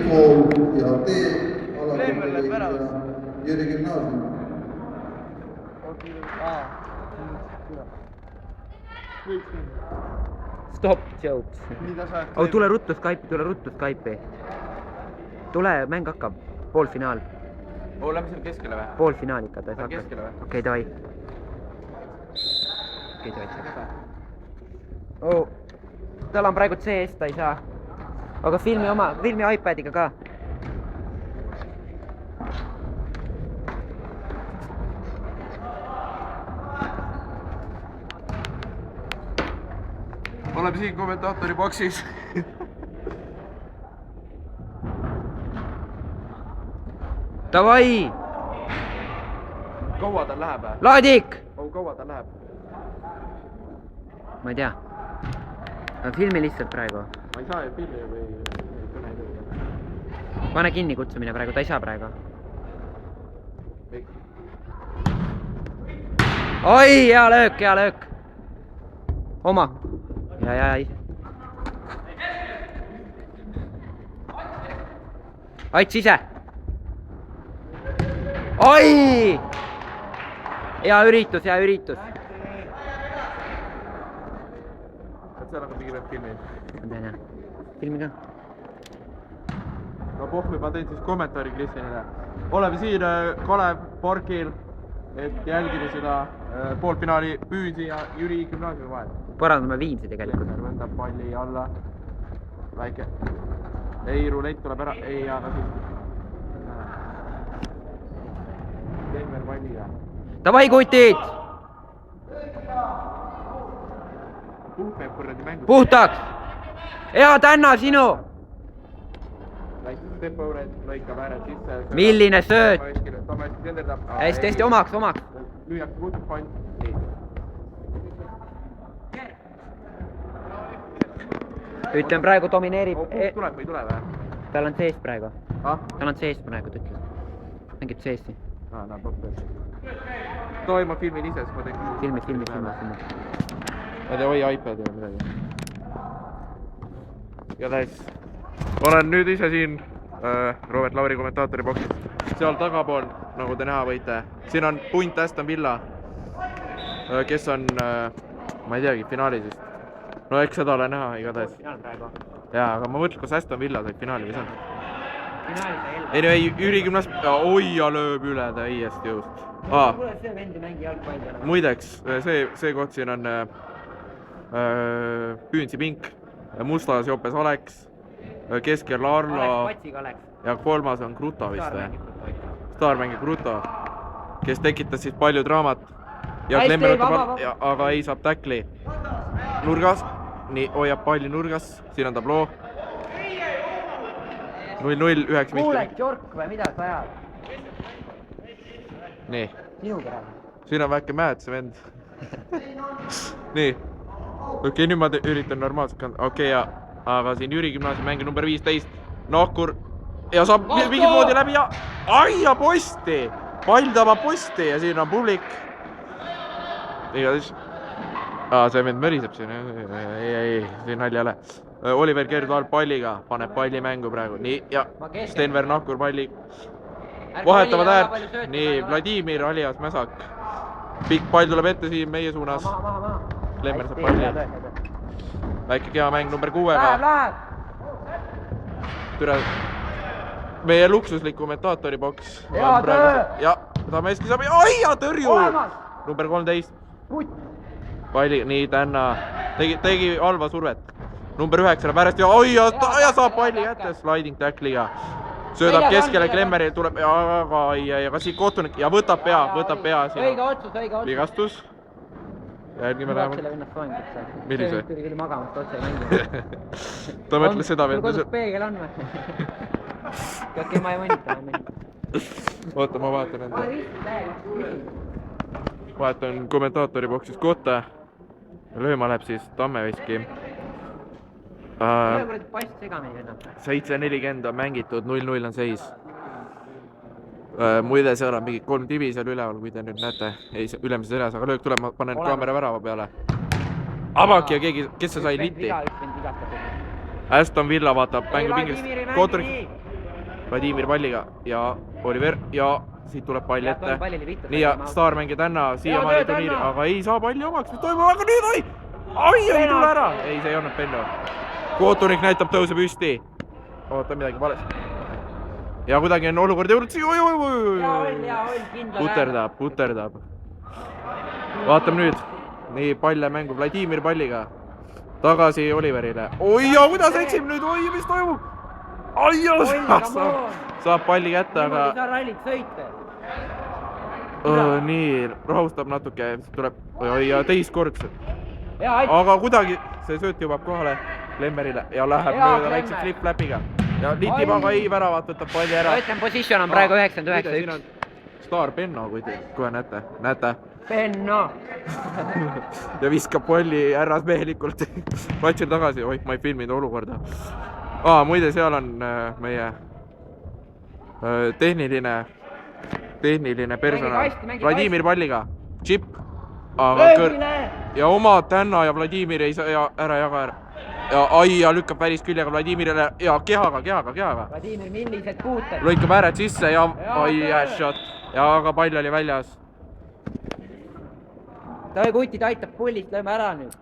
kool ja T-alakooli ja Jüri gümnaasium. Stop jokes. Oh, tule ruttu Skype'i. Tule, mäng hakkab. Poolfinaal. Lähme seal keskele või? Poolfinaal ikka, ta ei saa keskele või? Okei, davai. Oh, tal on praegu CS, ta ei saa. Aga filmi iPadiga ka. Oleme siin kommentaatori boksis. Davai! Kaua tal läheb? Laadik! Kaua tal läheb? Ma ei tea. Filmi lihtsalt praegu. Ma ei saa ju filmi või kõne ei. Pane kinni kutsumine praegu, ta ei saa praegu. Oi, hea löök! Oma. Ja. Aits ise. Oi! Hea üritus. Seal hakkab mingi veel filmi. Ma tean jah. Filmi ka. No pohvi, ma teen siis kommentaari Kristjanile. Oleme siin Kalev Parkil, et jälgida seda poolfinaali Püüsi ja Jüri gümnaasiumi vahel. Parandame Viimsi tegelikult. Lemmer võtab palli alla. Väike. Ei, rulett tuleb ära. Ei, aga siis. Lemmer palliga. Davai, kutid! Puhmeb kuradi mängu. Puhtaks! Hea tänna sinu! Väike step-over, lõikab ääred sisse. Milline sööt! Tomaski senderdab. Hästi, omaks. Lüüakse kutsub pall. Nii. Ütlen praegu domineerib. Puht tuleb või ei tule või? Tal on sees praegu. Ah? Tal on sees praegu, ta ütles. Mängib seesi. Näeb poppees. Toi, ma filmin ise, siis ma teen Filmi. Ma ei tea, oi iPad või midagi. Igatahes. Olen nüüd ise siin Robert Lauri kommentaatori boksis. Seal tagapool, nagu te näha võite. Siin on punt Aston Villa, kes on, ma ei teagi, finaalis vist. No eks seda ole näha igatahes. Jaa, aga ma mõtlen, kas Aston Villa said finaali või see on? Ei, Jüri gümnaasium. Oi, ja lööb üle täiesti just. Muideks, see koht siin on Püünsi Pink, mustas joopes Aleks, keskel Arlo ja kolmas on Kruto vist või? Staarmängib Kruto, kes tekitas siis palju draamat ja Klemmer võtab, aga ei saab täkli nurgas, nii hoiab palli nurgas, siin on tabloo 0-0, 9 minti. Kuule, Jork või mida sa ajad? Nii. Sinu praegu. Siin on väike mäed see vend. Nii. Okei, nüüd ma üritan normaalselt kanda. Okei, aga siin Jüri gümnaasiumi mängi number 15. Nahkur. Ja saab mingit moodi läbi ja... Aia posti! Pall tabab posti ja siin on publik. Igatahes. See vend möriseb siin. Ei, siin nalja ole. Oliver Kerdaal palliga, paneb palli mängu praegu. Nii, ja Stenver Nahkur palli. Vahetavad äärt. Nii, Vladimir alias Mäsak. Pikk pall tuleb ette siin meie suunas. Klemmer saab palli. Väike kehamäng number 6-ga. Türe. Meie luksuslik kommentaatori boks. Ja, Tameski saab. Oi, ja tõrju! Number 13. Palli, nii, tänna. Tegi halva survet. Number 9 läheb äärest ja oi, ja saab palli kätte sliding tackliga. Söödab keskele, Klemmeri tuleb, aga siit kohtunik ja võtab pea. Õige otsus. Vigastus. Jälgime lähemalt. Millise? See tuli küll magamast otse mängima. Ta mõtles seda veel. Sul kodus peegel on või? Okei, ma ei mõnita. Oota, ma vaatan enda. Vaatan kommentaatori boksis kohta. Lööma läheb siis Tammeveski. 7:40 on mängitud, 0-0 on seis. Muide, seal on mingi 3 tivi seal üleval, kui te nüüd näete. Ei, ülemises eles, aga löök tuleb, ma panen kaamera värava peale. Avaki ja keegi, kes see sai litti? Aston Villa vaatab mängu pingis. Vladimir palliga ja Oliver ja siit tuleb pall Jah, ette. tuleb pallile pihta, nii ja sai staarmängija Tänna siiamaani töö, turniiri, Tänna! aga ei saa palli omaks, mis toimub, aga nüüd oi! Ai, ei tule ära! Ei, see ei olnud penno. Kohtunik näitab tõuse püsti. oota, midagi valesti. ja kuidagi on olukord jõudnud siia, puterdab. vaatame nüüd. nii, pall läheb mängu Vladimir palliga. tagasi Oliverile. oi, ja kuidas eksib nüüd, oi, mis toimub? ai, saab palli kätte, aga... sa rallit sõita. nii, rahustab natuke, tuleb... oi, ja teist kord. Jaa, aga kuidagi see sööt jõuab kohale Klemmerile ja läheb mööda väikse flip-flapiga. ja litib, aga ei, väravat võtab palli ära. ma ütlen, position on praegu 99-1. Staar Penno, kui te kohe näete. Penno! ja viskab palli härrasmehelikult platsile tagasi, oih, ma ei filminud olukorda. muide, seal on meie tehniline personal. Vladimir palliga, Chip, aga ja oma Tänna ja Vladimir ei saa ära jaga ära. ja ai, ja lükkab välisküljega Vladimirile ja kehaga. Vladimir, millised puuted? lõikab ääred sisse ja ai, shot. ja aga pall oli väljas. Davai, kutid aitab pullist, lööme ära nüüd.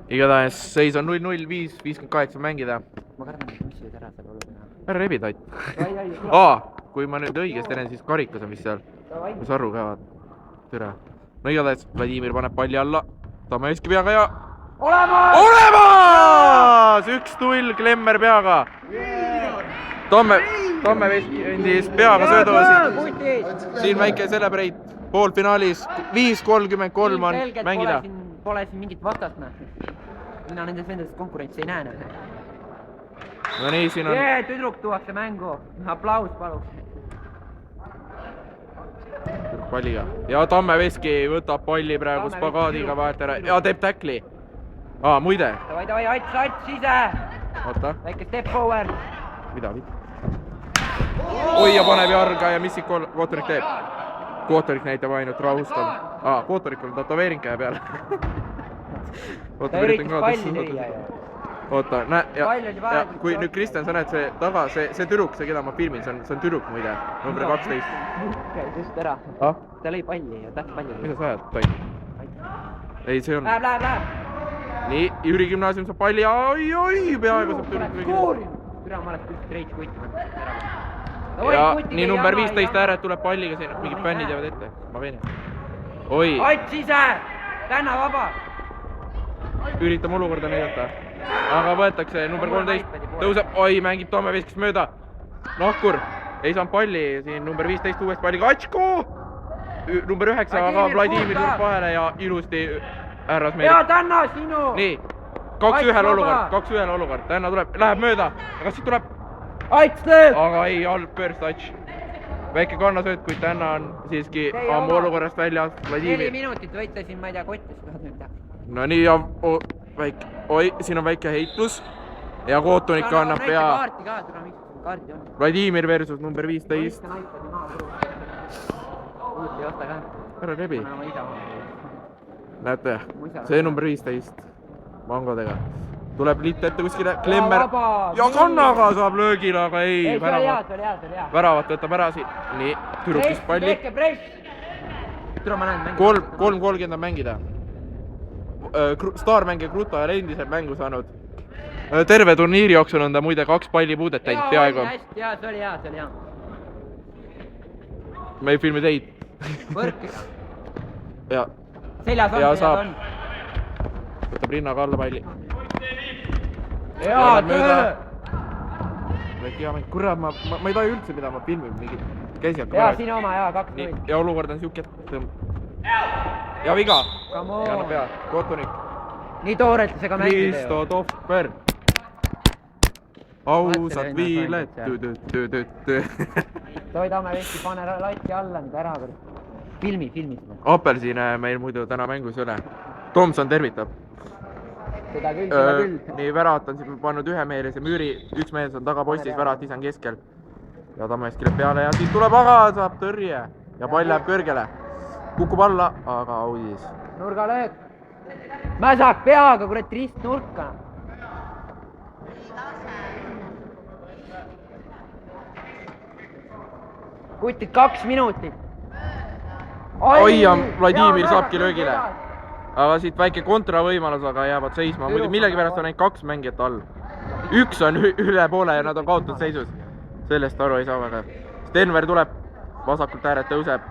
igatahes seis on 0-0, 5:58 mängida. ma kardan, et mis ära seal oluline. ära rebi tatt. kui ma nüüd õigesti näen, siis karikas on vist seal. kus arru käivad. tere. no igatahes Vladimir paneb palli alla. Tameski peaga ja... olemas! 1-0 Klemmer peaga. Tamme Veski andis peaga söödu. siin väike celebrate. poolfinaalis 5:33 on mängida. Pole siin mingit vastast näha. mina nendest vendadest konkurentsi ei näe. no nii, siin on... tüdruk tuuakse mängu. aplaus paluks. palliga ja Tamme Veski võtab palli praegu spagaadiga vahelt ära ja teeb tackli. muide. davai, ats ise. oota. väike step forward. mida? oi, ja paneb jalga ja mis siit kohtunik teeb? kohtunik näitab ainult rahustab. kohtunik on tätoveering käe peal. ta üritas palli lüüa ju. oota, näe, ja kui nüüd Kristjan, sa näed see taga, see tüdruk, see keda ma filmin, see on tüdruk muide, number 12. just ära. ta lõi palli ja tahtis palli. mida sa ajad, Tain? ei, see on... Läheb. nii, Jüri Gümnaasium saab palli, oi, peaaegu saab tüdruk kõigile. türa, ma oleks küll treits kutti. ja nii number 15 ääret tuleb palliga siin, mingid fännid jäävad ette, ma veenan. oi. Ats ise, Tänna vaba. üritame olukorda näidata, aga võetakse number 13, tõuseb, oi, mängib Tamme Veskist mööda. Nahkur, ei saanud palli, siin number 15 uuesti palliga, Atško! number 9, aga Vladimir tuleb vahele ja ilusti härrasmees. ja Tänna, sinu! nii, 2-1 olukord, Tänna tuleb, läheb mööda, aga siit tuleb... Ats lööb! aga ei, halb first touch. väike kannasööt, kuid Tänna on siiski ammu olukorrast väljas. 4 minutit võite siin, ma ei tea, kottist. no nii, ja väike, oi, siin on väike heitlus ja kohtunik annab pea. Vladimir versus number 15. ära rebi. näete, see number 15 mangodega tuleb liit ette kuskile, Klemmer ja Kannaga saab löögile, aga ei, väravat võtab ära siin. nii, tüdrukist palli. 3:30 on mängida. staarmängija Kruto ei ole endiselt mängu saanud. terve turniiri jooksul on ta muide 2 pallipuudet teinud peaaegu. jaa, see oli hea. me ei filmi teid. võrk. ja seljas on. võtab rinnaga alla palli. jaa, töö! kurat, ma ei taha üldse, mida ma filmin, mingi käsi hakkab. jaa, sinu oma, jaa, 2-0. ja olukord on siuke, ja viga. ja annab pea, kohtunik. nii tooreltusega mängida ju. Kristo Tohver. ausad viiled. Toi Tamme Veski, pane lati alla nüüd ära. filmi. Apelsine meil muidu täna mängus ei ole. Tomson tervitab. seda küll. nii, väravat on siin pannud ühemehelise müüri, üks mees on tagapostis, väravat ise on keskel. ja Tamme Veski läheb peale ja siit tuleb, aga saab tõrje ja pall läheb kõrgele. kukub alla, aga audis. nurgalöök. Mäsak peaga, kurat, ristnurka. kutid 2 minutit. oi ja Vladimir saabki löögile. aga siit väike kontravõimalus, aga jäävad seisma, muidu millegipärast on ainult 2 mängijat all. üks on üle poole ja nad on kaotatud seisus. sellest aru ei saa väga. Stenver tuleb, vasakult ääret tõuseb.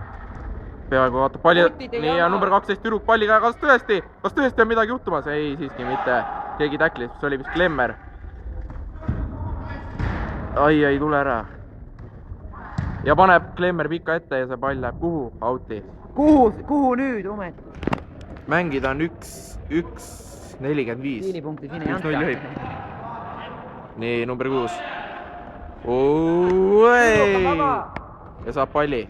peaaegu kaotab palli, nii ja number 12 tüdruk palliga, kas tõesti on midagi juhtumas? ei, siiski mitte. keegi täklis, see oli vist Klemmer. ai, ei tule ära. ja paneb Klemmer pika ette ja see pall läheb kuhu? Out'i. Kuhu nüüd ometi? mängida on 1:45. Piilipunkti siin ei anta. nii, number 6. ja saab palli.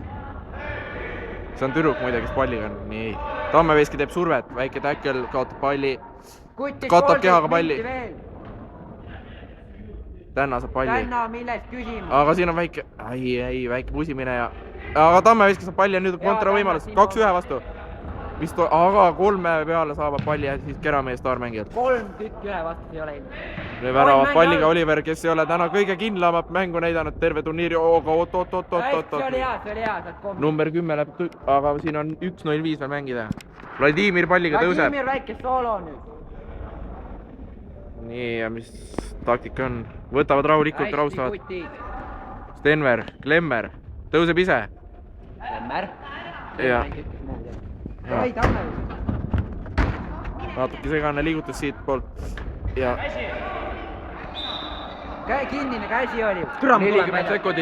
see on tüdruk muide, kes palliga on. nii, Tammeveski teeb survet, väike täkkel, kaotab palli. katab kehaga palli. Tänna saab palli. Tänna, millest küsimus? aga siin on väike, väike pusimine ja... aga Tammeveski saab palli ja nüüd on kontravõimalus. 2-1 vastu. aga 3 peale saavad palli ja siis Keramehe staarmängijad. 3 tükki ühe vastu ei ole ilma. nüüd väravad palliga Oliver, kes ei ole täna kõige kindlamat mängu näidanud terve turniiri. aga oot. see oli hea, saad kommi. number 10 läheb, aga siin on 1:05 veel mängida. Vladimir palliga tõuseb. Vladimir väike soolo nüüd. nii, ja mis taktika on? võtavad rahulikult, rahustavad. Stenver, Klemmer, tõuseb ise. Klemmer? ja ei, Tamme. natuke segane liigutus siit poolt ja käe kinnine, käsi oli.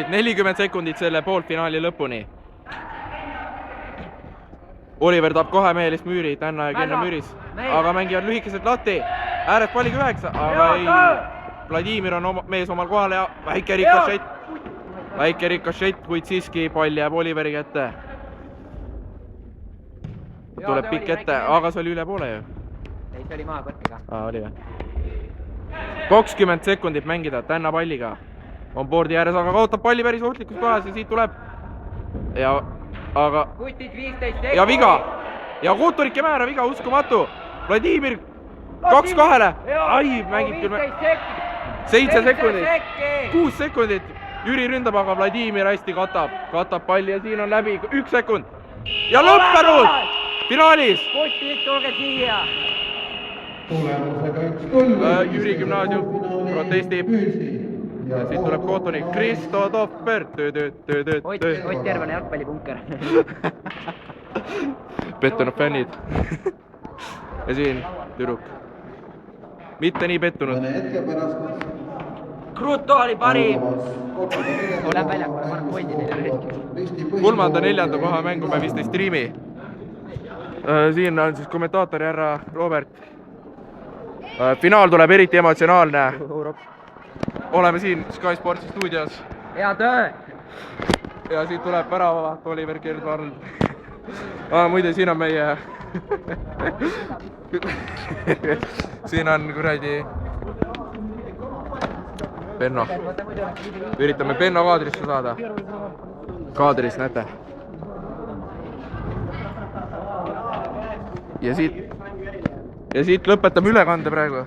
40 sekundit selle poolfinaali lõpuni. Oliver tahab kohe mehelist müüri, Tänna ja Kenna müüris, aga mängivad lühikeselt latti. ääret palliga 9, aga ei. Vladimir on mees omal kohal ja väike rikošett, kuid siiski pall jääb Oliveri kätte. tuleb pikk ette, aga see oli üle poole ju. ei, see oli maakõrkega. oli või? 20 sekundit mängida Tänna palliga. on boardi ääres, aga kaotab palli päris ohtlikus kohas ja siit tuleb. ja, aga... kutid 15 sekundit. ja viga. ja Kotorik ei määra viga, uskumatu. Vladimir 2-2-le. ai, mängib küll. 7 sekundit. 6 sekundit. Jüri ründab, aga Vladimir hästi katab palli ja siin on läbi 1 sekund. ja lõppenud! finaalis! kutid, tulge siia! tulemusega 1-0. Jüri Gümnaasium protestib. ja siit tuleb Kotonik Kristo Topper. Ott Järvele jalgpallipunker. pettunud fännid. ja siin tüdruk. mitte nii pettunud. mõne hetke pärast Kruto oli parim! Läheb väljakule, paneb pointi neile. 3.-4. koha mängu me vist ei striimi. siin on siis kommentaatori härra Robert. finaal tuleb eriti emotsionaalne. oleme siin Sky Sportsi stuudios. hea töö! ja siit tuleb väravavaht Oliver Kersvald. muide, siin on meie siin on kuradi Benno. üritame Benno kaadrisse saada. kaadris, näete. ja siit lõpetame ülekande praegu.